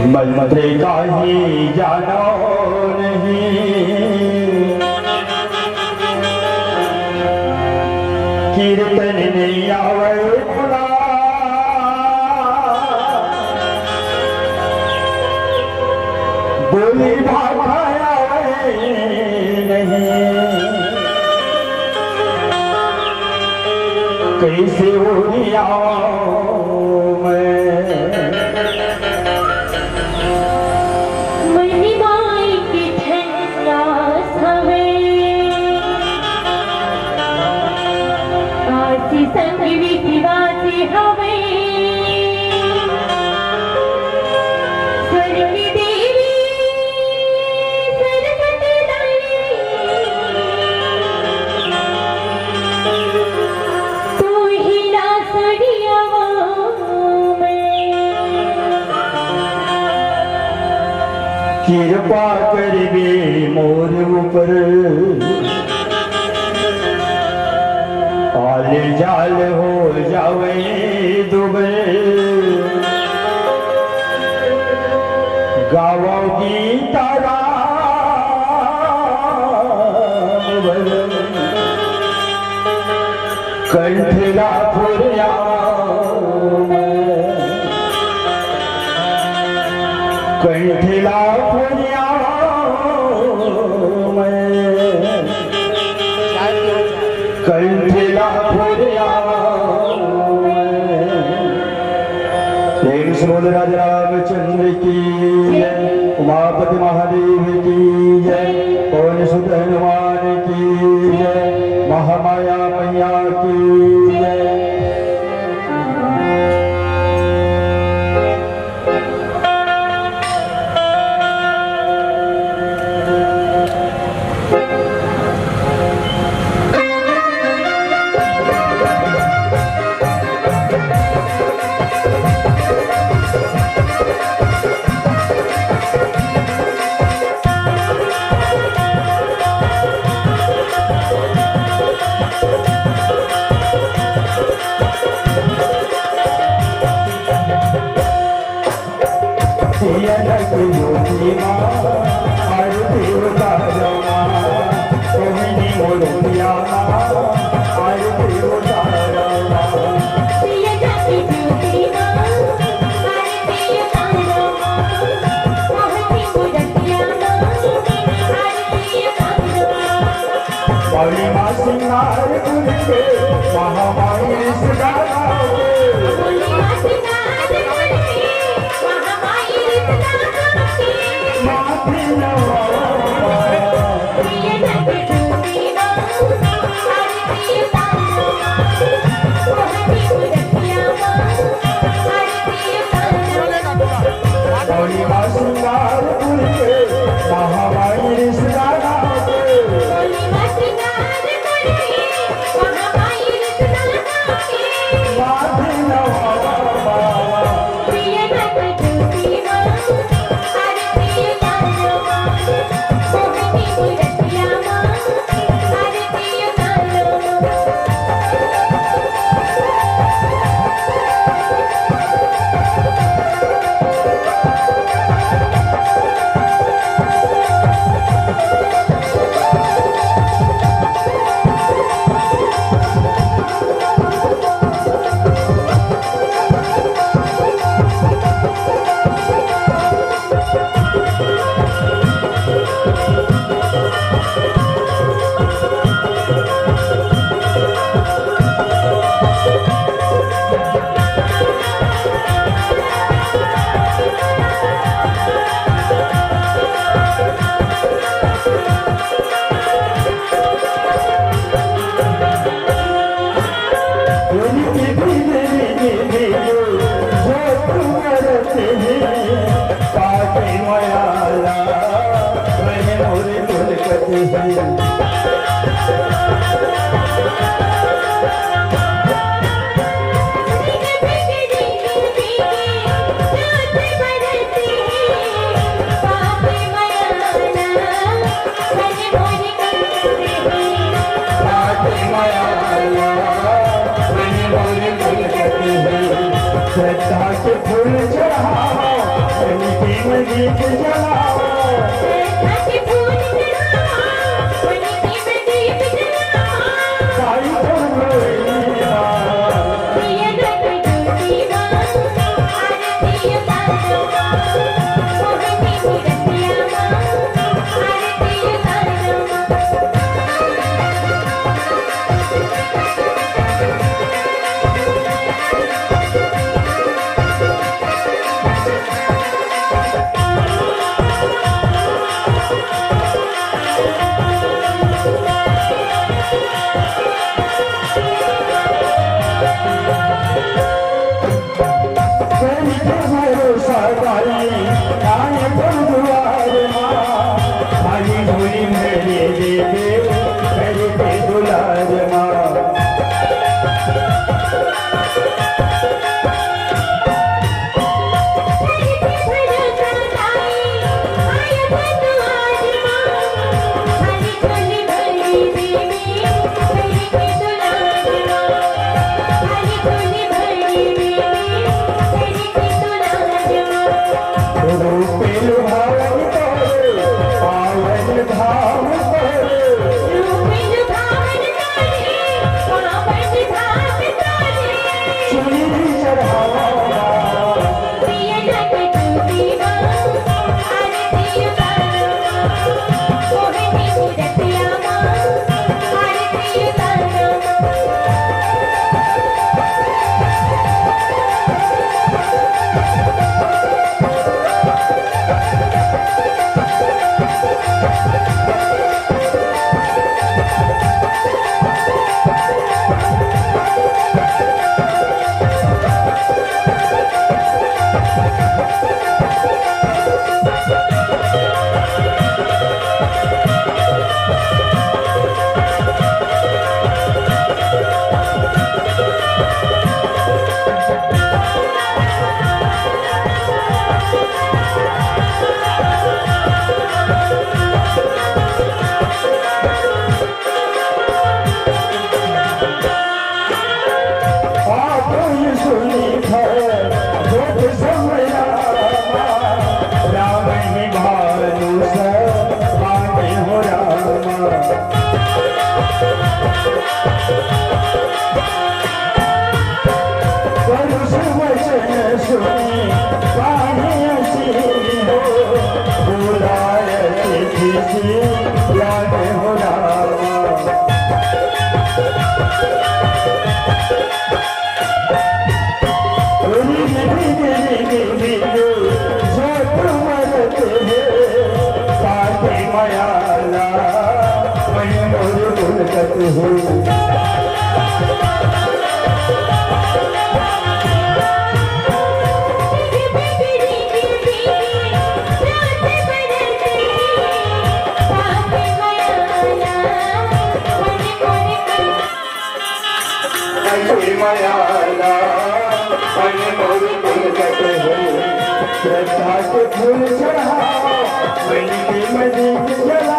मंत्र का ही जानो नहीं, कीर्तन नहीं आवे खुदा, बोली भाषा आवे नहीं, कैसे उड़िया कृपा करबे मोर ऊपर, आल जाल हो जावे दुबे, गावो गीता कंठला फुरिया कंठला फुरिया कंठला फुरिया प्रेम से बोल राजा रामचंद्र की जय, उमापति महादेव की जय, पवन सुत हनुमान की जय, महामाया मैया की जय। श्रद्धा के फूल चढ़ाओ बन के मैं दीप जलाओ के फूल चढ़ाओ बन के मैं दीप जलाओ साई भगवैया प्रिय रख टूटी माँ आरती उतारो मोहनी मूर्तिया माँ आरती उतारो कहीं के भरोसा गाई आए गुरुद्वार माँ आई धुनी मेरे देवे मेरे पे दुलार माँ श्रद्धा के फूल चढ़ाओ बन के मैं दीप जलाओ